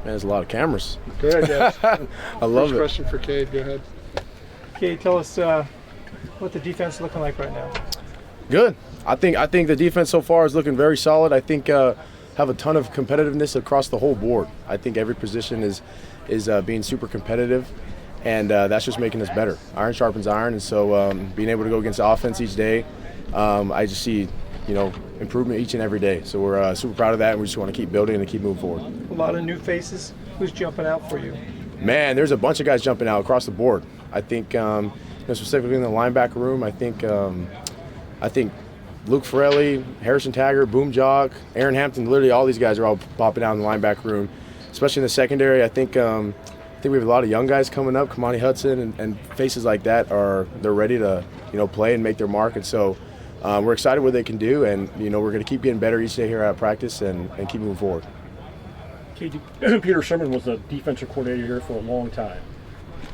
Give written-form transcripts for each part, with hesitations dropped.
there's a lot of cameras. Go ahead, guys. I love First it. question for Cade. Go ahead. Cade, tell us what the defense is looking like right now. Good. I think the defense so far is looking very solid. I think have a ton of competitiveness across the whole board. I think every position is being super competitive, and that's just making us better. Iron sharpens iron, and so being able to go against the offense each day, I just see improvement each and every day. So we're super proud of that, and we just want to keep building and keep moving forward. A lot of new faces. Who's jumping out for you? Man, there's a bunch of guys jumping out across the board. I think specifically in the linebacker room, I think Luke Keequley, Harrison Taggart, Boom Jock, Aaron Hampton, literally all these guys are all popping out in the linebacker room, especially in the secondary. I think we have a lot of young guys coming up, Kamani Hudson and faces like that they're ready to play and make their mark, and so we're excited what they can do, and we're going to keep getting better each day here at practice and keep moving forward. Peter Sherman was the defensive coordinator here for a long time.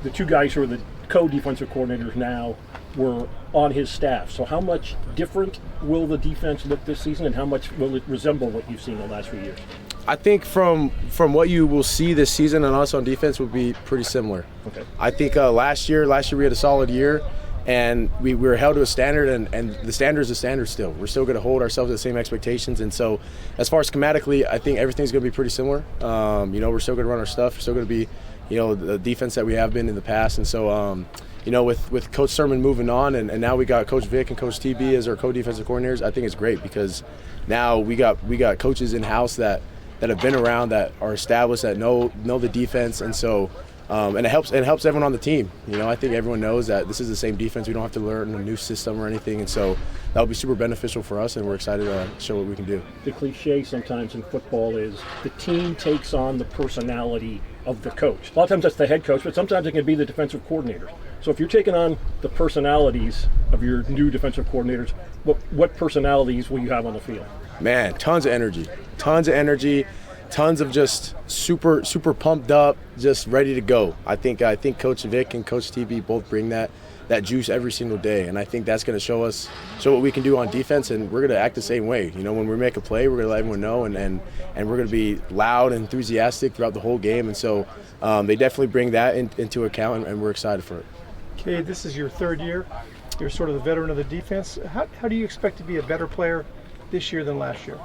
The two guys who are the co-defensive coordinators now were on his staff. So how much different will the defense look this season, and how much will it resemble what you've seen the last few years? I think from what you will see this season and us on defense will be pretty similar. Okay. I think last year we had a solid year, and we were held to a standard, and the standard is a standard still. We're still going to hold ourselves to the same expectations, and so as far as schematically, I think everything's going to be pretty similar. We're still going to run our stuff. We're still going to be, the defense that we have been in the past, and so with Coach Sermon moving on, and now we got Coach Vic and Coach TB as our co-defensive coordinators, I think it's great because now we got coaches in-house that have been around, that are established, that know the defense, and so and it helps everyone on the team. I think everyone knows that this is the same defense. We don't have to learn a new system or anything, and so that will be super beneficial for us, and we're excited to show what we can do. The cliche sometimes in football is the team takes on the personality of the coach. A lot of times that's the head coach, but sometimes it can be the defensive coordinator. So if you're taking on the personalities of your new defensive coordinators, what personalities will you have on the field? Man, tons of energy, tons of just super pumped up, just ready to go. I think Coach Vic and Coach TB both bring that juice every single day, and I think that's going to show what we can do on defense, and we're going to act the same way. When we make a play, we're going to let everyone know, and we're going to be loud and enthusiastic throughout the whole game, and so they definitely bring that into account, and we're excited for it. Cade, this is your third year. You're sort of the veteran of the defense. How do you expect to be a better player this year than last year?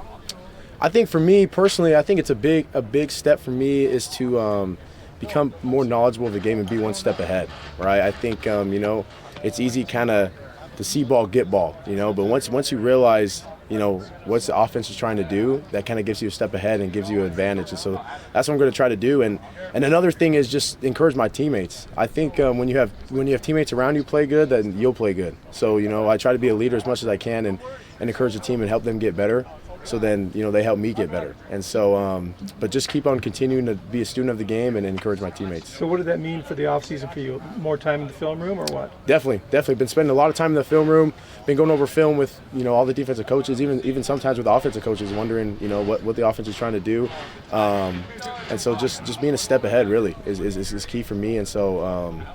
I think for me personally, I think it's a big step for me is to become more knowledgeable of the game and be one step ahead, right? I think it's easy kind of to see ball, get ball, but once you realize what the offense is trying to do, that kind of gives you a step ahead and gives you an advantage, and so that's what I'm going to try to do. And another thing is just encourage my teammates. I think when you have teammates around you play good, then you'll play good. So I try to be a leader as much as I can and encourage the team and help them get better. So then, they help me get better. And so, but just keep on continuing to be a student of the game and encourage my teammates. So what did that mean for the offseason for you? More time in the film room or what? Definitely. Been spending a lot of time in the film room. Been going over film with, all the defensive coaches, even sometimes with the offensive coaches, wondering, what the offense is trying to do. And so just being a step ahead really is key for me. And so,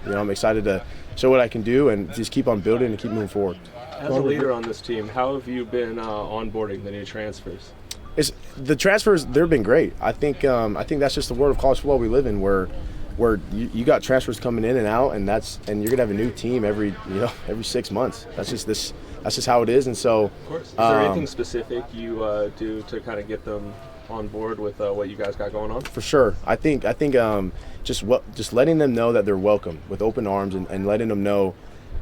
I'm excited to show what I can do and just keep on building and keep moving forward. As a leader on this team, how have you been onboarding the new transfers? The transfers, they've been great. I think that's just the world of college football we live in, where you got transfers coming in and out, and you're gonna have a new team every 6 months. That's just how it is, and so. Of course. Is there anything specific you do to kind of get them on board with what you guys got going on? For sure. I think just letting them know that they're welcome with open arms and letting them know,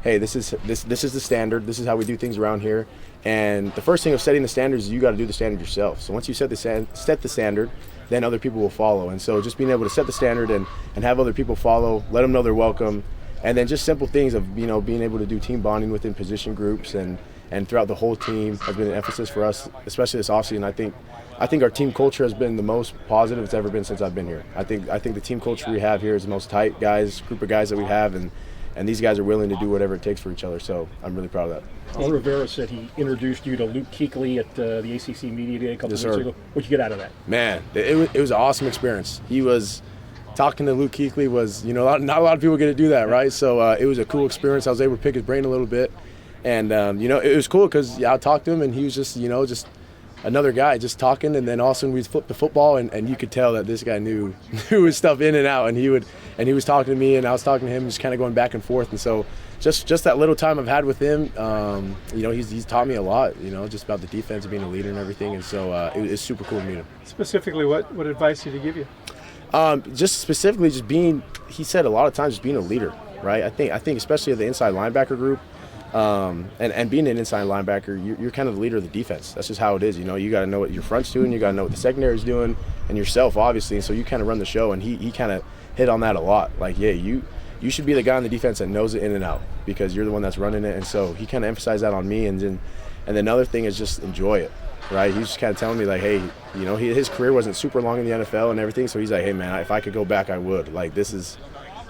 hey, this is the standard. This is how we do things around here. And the first thing of setting the standards is you got to do the standard yourself. So once you set the standard, then other people will follow. And so just being able to set the standard and have other people follow, let them know they're welcome, and then just simple things of being able to do team bonding within position groups and throughout the whole team has been an emphasis for us, especially this offseason. I think our team culture has been the most positive it's ever been since I've been here. I think the team culture we have here is the most tight group of guys that we have, and these guys are willing to do whatever it takes for each other, so I'm really proud of that. Al Rivera said he introduced you to Luke Keequley at the ACC Media Day a couple weeks ago. What'd you get out of that? Man, it was an awesome experience. Talking to Luke Keequley was, not a lot of people get to do that, right? So it was a cool experience. I was able to pick his brain a little bit, and it was cool because I talked to him, and he was just another guy just talking, and then all of a sudden we'd flip the football, and you could tell that this guy knew his stuff in and out, and he was talking to me, and I was talking to him, just kind of going back and forth. And so just that little time I've had with him, he's taught me a lot, just about the defense, being a leader and everything. And so it's super cool to meet him. Specifically, what advice did he give you? Just specifically, he said a lot of times, just being a leader, right? I think especially of the inside linebacker group, and being an inside linebacker, you're kind of the leader of the defense. That's just how it is. You got to know what your front's doing, you got to know what the secondary's doing, and yourself, obviously. And so you kind of run the show, and he kind of hit on that a lot. Like, yeah, you should be the guy on the defense that knows it in and out, because you're the one that's running it. And so he kind of emphasized that on me. And then another thing is just enjoy it, right? He's just kind of telling me, like, hey, his career wasn't super long in the NFL and everything. So he's like, hey, man, if I could go back, I would. Like, this is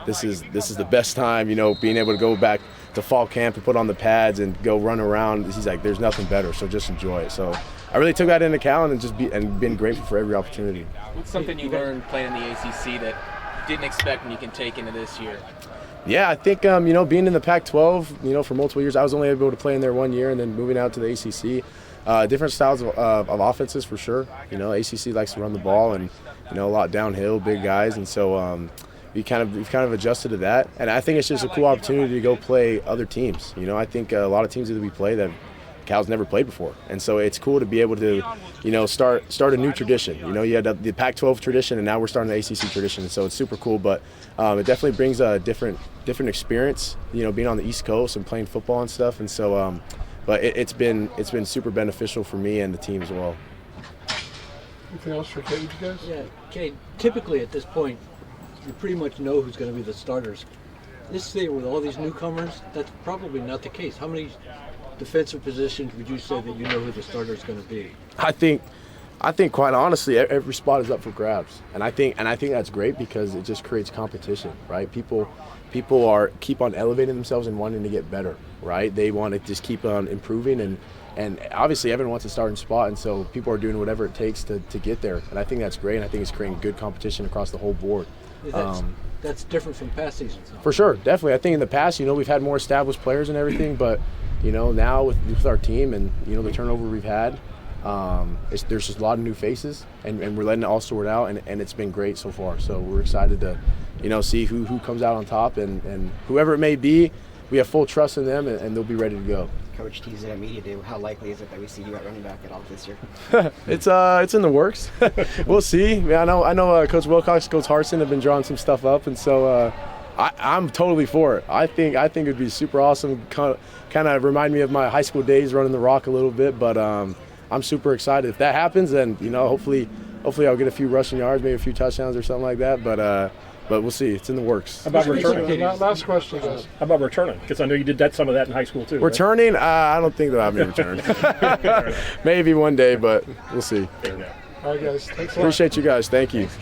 the best time, being able to go back to fall camp and put on the pads and go run around. He's like, there's nothing better, so just enjoy it. So I really took that into account and been grateful for every opportunity. What's something you learned playing in the ACC that you didn't expect and you can take into this year? Yeah, I think, being in the Pac-12, for multiple years, I was only able to play in there 1 year, and then moving out to the ACC. Different styles of offenses for sure. ACC likes to run the ball and, a lot downhill, big guys. And so we've kind of adjusted to that. And I think it's just a cool opportunity to go play other teams. I think a lot of teams that we play that Cal's never played before. And so it's cool to be able to, start a new tradition. You had the Pac-12 tradition, and now we're starting the ACC tradition. So it's super cool, but it definitely brings a different experience, being on the East Coast and playing football and stuff. And so, but it's been super beneficial for me and the team as well. Anything else for Cade, you guys? Yeah, Cade, typically at this point, you pretty much know who's going to be the starters. This year, with all these newcomers, that's probably not the case. How many defensive positions would you say that you know who the starter is going to be? I think quite honestly, every spot is up for grabs, and I think that's great, because it just creates competition, right? People keep on elevating themselves and wanting to get better, right? They want to just keep on improving, and obviously everyone wants a starting spot, and so people are doing whatever it takes to get there, and I think that's great. And I think it's creating good competition across the whole board. That's different from past seasons. For sure, definitely. I think in the past, we've had more established players and everything, but now with our team and the turnover we've had, there's just a lot of new faces, and we're letting it all sort out, and it's been great so far. So we're excited to see who comes out on top, and whoever it may be, we have full trust in them, and they'll be ready to go. Coach teased at media day. How likely is it that we see you at running back at all this year? It's in the works. We'll see. I know Coach Wilcox, Coach Harsin have been drawing some stuff up, and so I'm totally for it. I think it'd be super awesome. Kind of remind me of my high school days running the rock a little bit, but I'm super excited. If that happens, then hopefully I'll get a few rushing yards, maybe a few touchdowns or something like that. But we'll see. It's in the works. How about returning? Last question, guys. How about returning? Because I know you did some of that in high school too. Returning? I don't think that I'll be returning. Maybe one day, but we'll see. All right, guys. Thanks a lot. Appreciate you guys. Thank you.